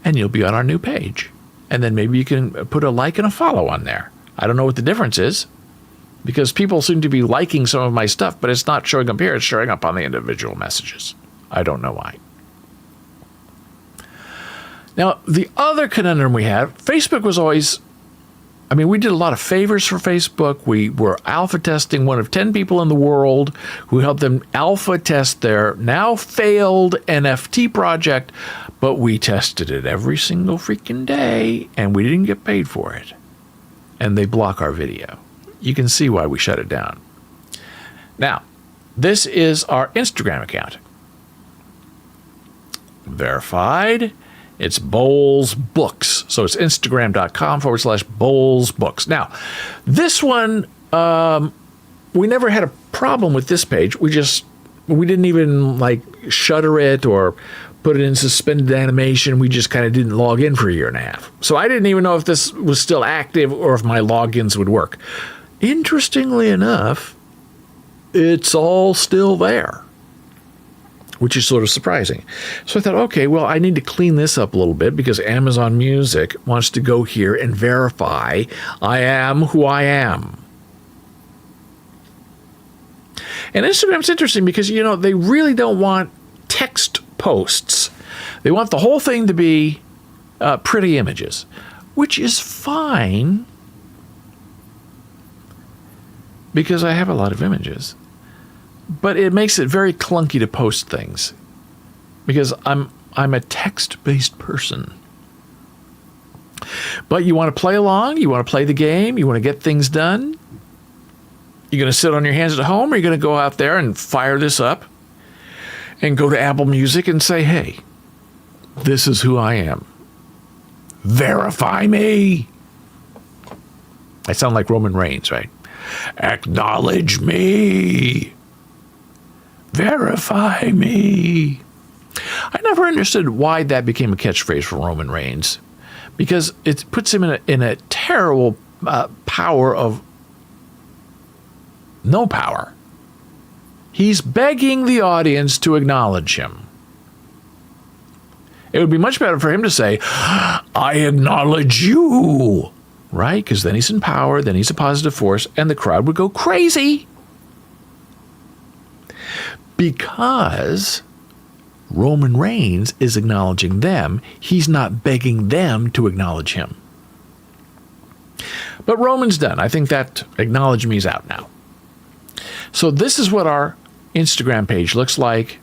[SPEAKER 2] and you'll be on our new page. And then maybe you can put a like and a follow on there. I don't know what the difference is, because people seem to be liking some of my stuff, but it's not showing up here. It's showing up on the individual messages. I don't know why. Now, the other conundrum we had, Facebook was always, we did a lot of favors for Facebook. We were alpha testing one of 10 people in the world who helped them alpha test their now failed NFT project, but we tested it every single freaking day, and we didn't get paid for it. And they block our video. You can see why we shut it down. Now, this is our Instagram account. Verified. It's Bowles Books. So it's Instagram.com/Bowles Books. Now, this one, we never had a problem with this page. We didn't even shutter it or put it in suspended animation. We just kind of didn't log in for a year and a half. So I didn't even know if this was still active or if my logins would work. Interestingly enough, it's all still there, which is sort of surprising. So I thought, okay, well, I need to clean this up a little bit because Amazon Music wants to go here and verify I am who I am. And Instagram's interesting because, they really don't want text posts. They want the whole thing to be pretty images, which is fine because I have a lot of images. But it makes it very clunky to post things because I'm a text-based person. But you want to play along, you want to play the game, you want to get things done. You're going to sit on your hands at home, or you're going to go out there and fire this up and go to Apple Music and say, hey, this is who I am. Verify me. I sound like Roman Reigns, right? Acknowledge me. Verify me. I never understood why that became a catchphrase for Roman Reigns, because it puts him in a terrible power of no power. He's begging the audience to acknowledge him. It would be much better for him to say, I acknowledge you, right? Because then he's in power, then he's a positive force, and the crowd would go crazy. Because Roman Reigns is acknowledging them, he's not begging them to acknowledge him. But Roman's done. I think that acknowledge me is out now. So this is what our Instagram page looks like.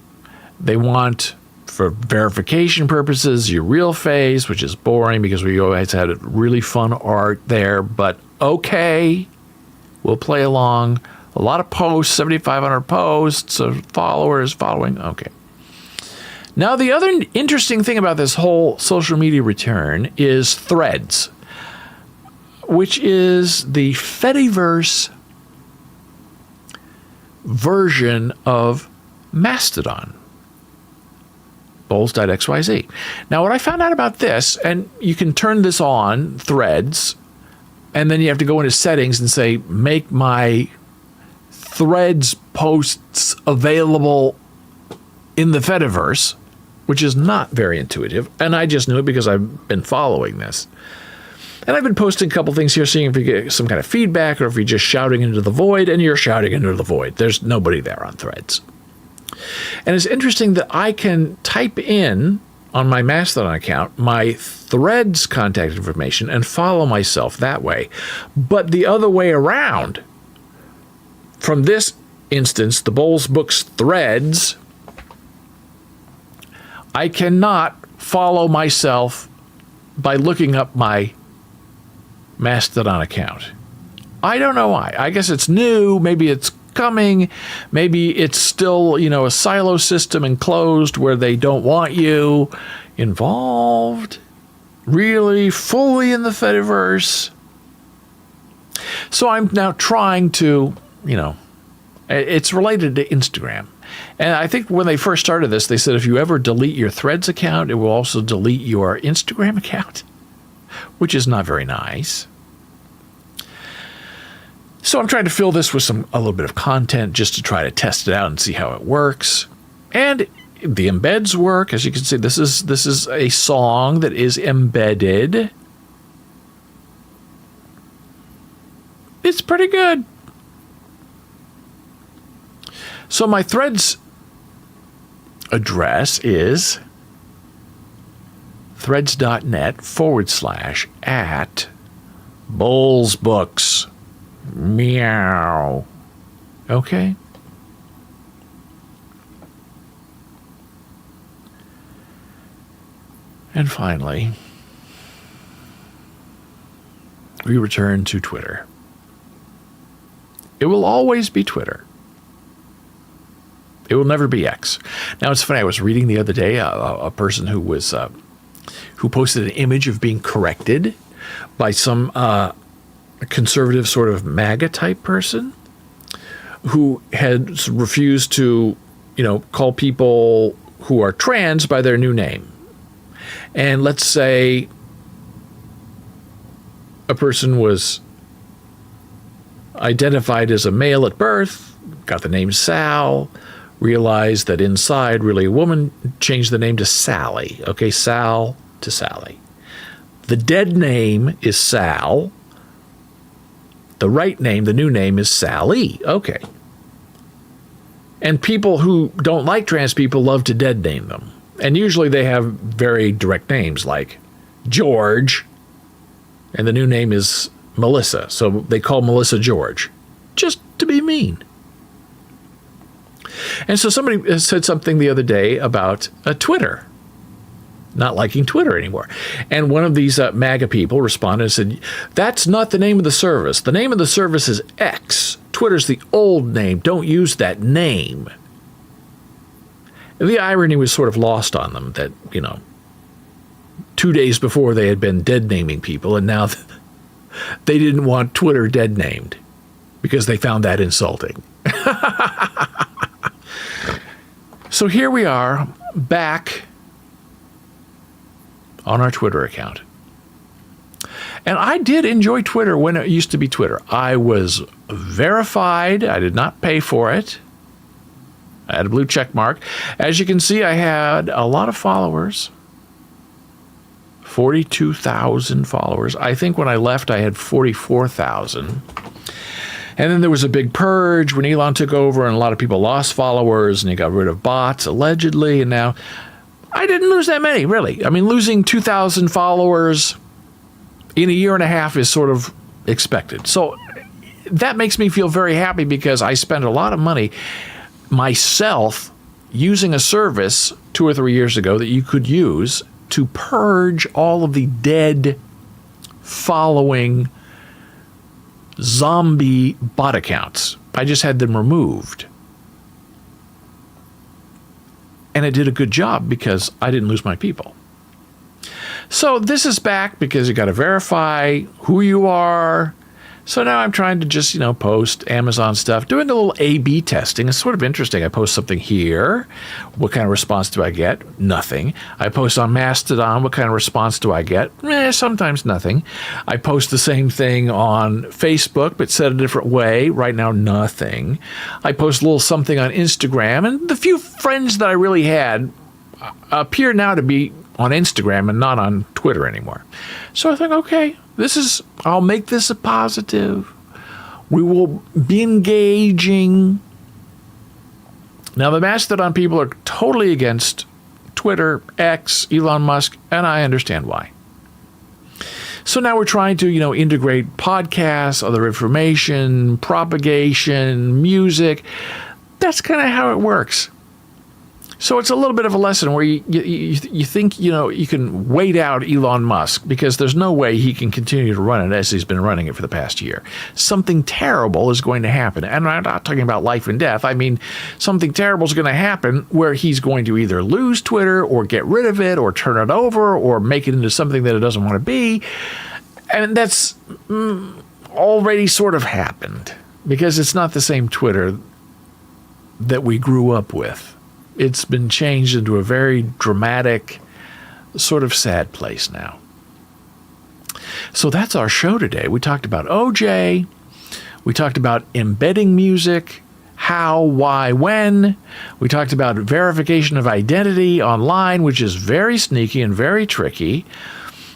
[SPEAKER 2] They want, for verification purposes, your real face, which is boring because we always had really fun art there. But okay, we'll play along. A lot of posts, 7,500 posts of followers following. Okay. Now, the other interesting thing about this whole social media return is Threads, which is the Fediverse version of Mastodon. Bowles.xyz. Now, what I found out about this, and you can turn this on, Threads, and then you have to go into settings and say, make my Threads posts available in the Fediverse, which is not very intuitive. And I just knew it because I've been following this. And I've been posting a couple things here, seeing if we get some kind of feedback or if you're just shouting into the void, and you're shouting into the void. There's nobody there on Threads. And it's interesting that I can type in on my Mastodon account my Threads contact information and follow myself that way. But the other way around, from this instance, the Bowles Books Threads, I cannot follow myself by looking up my Mastodon account. I don't know why. I guess it's new. Maybe it's coming. Maybe it's still, a silo system and closed where they don't want you involved really fully in the Fediverse. So I'm now trying to, it's related to Instagram. And I think when they first started this, they said if you ever delete your Threads account, it will also delete your Instagram account, which is not very nice. So I'm trying to fill this with a little bit of content just to try to test it out and see how it works. And the embeds work. As you can see, this is a song that is embedded. It's pretty good. So my Threads address is threads.net/@BowlesBooks. Meow. Okay. And finally, we return to Twitter. It will always be Twitter. It will never be X. Now, it's funny. I was reading the other day a person who was who posted an image of being corrected by some conservative sort of MAGA type person who had refused to, call people who are trans by their new name. And let's say a person was identified as a male at birth, got the name Sal, realized that inside really a woman, changed the name to Sally. Okay, Sal to Sally. The dead name is Sal. The right name, the new name, is Sally. Okay. And people who don't like trans people love to dead name them. And usually they have very direct names like George, and the new name is Melissa. So they call Melissa George, just to be mean. And so somebody said something the other day about Twitter, not liking Twitter anymore. And one of these MAGA people responded and said, that's not the name of the service. The name of the service is X. Twitter's the old name. Don't use that name. And the irony was sort of lost on them that, 2 days before they had been dead naming people, and now they didn't want Twitter dead named because they found that insulting. So here we are back on our Twitter account. And I did enjoy Twitter when it used to be Twitter. I was verified. I did not pay for it. I had a blue check mark. As you can see, I had a lot of followers. 42,000 followers. I think when I left, I had 44,000. And then there was a big purge when Elon took over, and a lot of people lost followers, and he got rid of bots, allegedly. And now I didn't lose that many, really. I mean, losing 2,000 followers in a year and a half is sort of expected. So that makes me feel very happy because I spent a lot of money myself using a service 2 or 3 years ago that you could use to purge all of the dead following zombie bot accounts. I just had them removed. And it did a good job because I didn't lose my people. So this is back because you got to verify who you are. So now I'm trying to just, post Amazon stuff, doing a little A/B testing. It's sort of interesting. I post something here. What kind of response do I get? Nothing. I post on Mastodon. What kind of response do I get? Sometimes nothing. I post the same thing on Facebook, but said a different way. Right now, nothing. I post a little something on Instagram, and the few friends that I really had appear now to be on Instagram and not on Twitter anymore. So I think, okay, I'll make this a positive. We will be engaging. Now, the Mastodon people are totally against Twitter, X, Elon Musk, and I understand why. So now we're trying to, integrate podcasts, other information, propagation, music. That's kind of how it works. So it's a little bit of a lesson where you think, you can wait out Elon Musk because there's no way he can continue to run it as he's been running it for the past year. Something terrible is going to happen. And I'm not talking about life and death. I mean, something terrible is going to happen where he's going to either lose Twitter or get rid of it or turn it over or make it into something that it doesn't want to be. And that's already sort of happened because it's not the same Twitter that we grew up with. It's been changed into a very dramatic, sort of sad place now. So that's our show today. We talked about OJ. We talked about embedding music, how, why, when. We talked about verification of identity online, which is very sneaky and very tricky.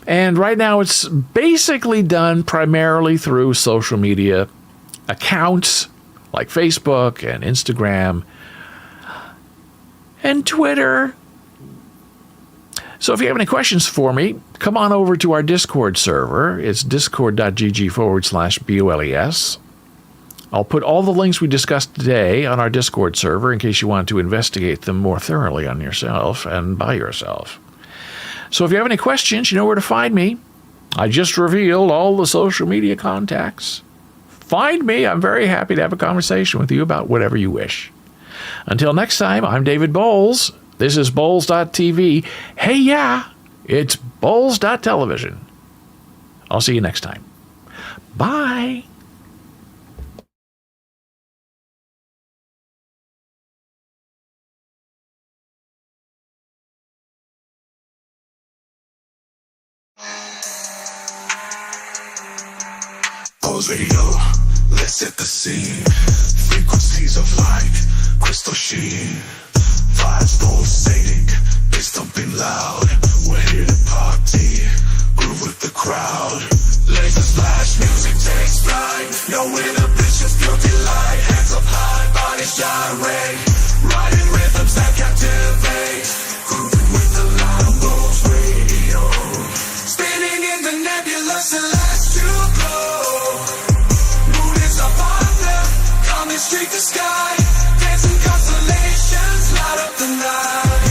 [SPEAKER 2] And right now it's basically done primarily through social media accounts like Facebook and Instagram and Twitter. So if you have any questions for me, come on over to our Discord server. It's discord.gg/BOLES. I'll put all the links we discussed today on our Discord server in case you want to investigate them more thoroughly on yourself and by yourself. So if you have any questions, you know where to find me. I just revealed all the social media contacts. Find me. I'm very happy to have a conversation with you about whatever you wish. Until next time, I'm David Bowles. This is Bowles.tv. Hey, yeah, it's Bowles.television. I'll see you next time. Bye.
[SPEAKER 3] Bowles Radio, let's set the scene. Frequencies of light, crystal sheen. Vibes pulsating, bass thumping loud. We're here to party, groove with the crowd. Lasers flash, music takes flight. No inhibitions, pure delight. Hands up high, bodies gyrate. Riding rhythms that captivate. Grooving with the loud Bowles Radio. Spinning in the nebula, celestial glow. Moon is our partner, coming streak the sky. Dancing constellations, light up the night.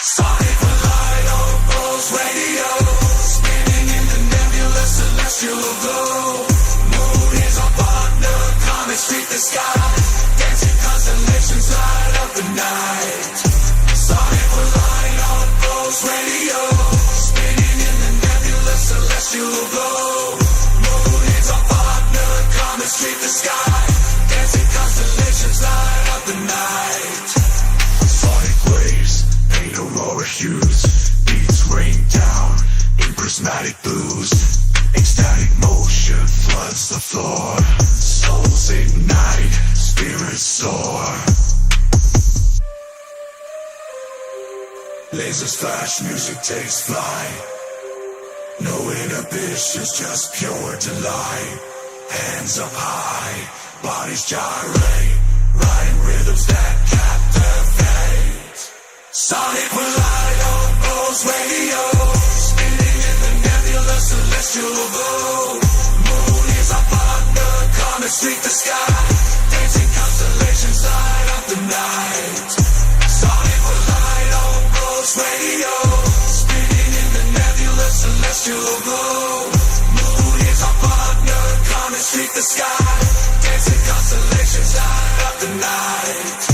[SPEAKER 3] Sonic light on Bowles Radio. Spinning in the nebula, celestial glow. Moon is our partner, comet streak the sky. Dancing constellations, light up the night. Sonic light on Bowles Radio. Spinning in the nebula, celestial glow. Moon is our partner, comet streak the sky. Dancing constellations, light up the night. Sonic waves, paint aurora hues. Beats rain down in prismatic blues. Ecstatic motion floods the floor. Souls ignite, spirits soar. Lasers flash, music takes flight. No inhibitions, just pure delight. Hands up high, bodies gyrate. Riding rhythms that captivate. Sonic will light on Bowles Radio. Spinning in the nebula, celestial glow. Moon is our partner, comet streak the sky. Dancing constellations, light up the night. Sonic will light on Bowles Radio. Spinning in the nebula, celestial glow. Moon is our partner, comet streak the sky. Dancing constellations, light up the night.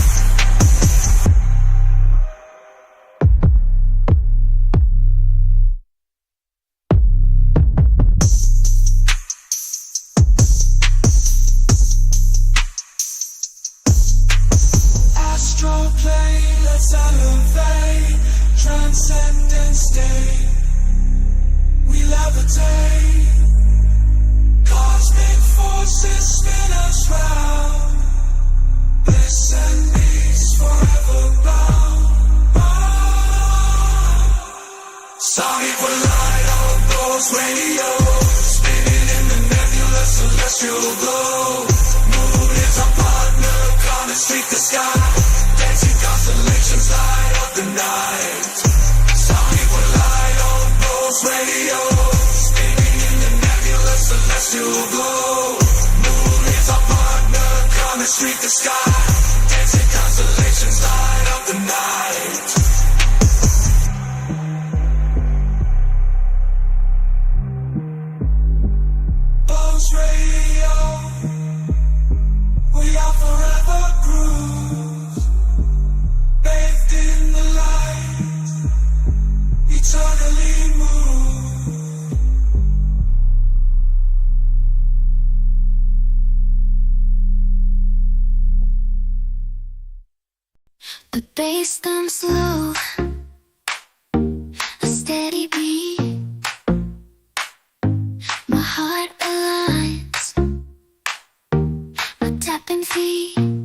[SPEAKER 3] Astral plane, let's elevate. Transcendent state, we levitate. Cosmic forces spin us round. Bliss and peace forever bound. Sonic comets reach the sky. Dancing constellations light up the night. Pulse Radio, we are forever grooves, bathed in the light, eternally moved.
[SPEAKER 1] The bass comes low, a steady beat. My heart aligns, my tapping feet.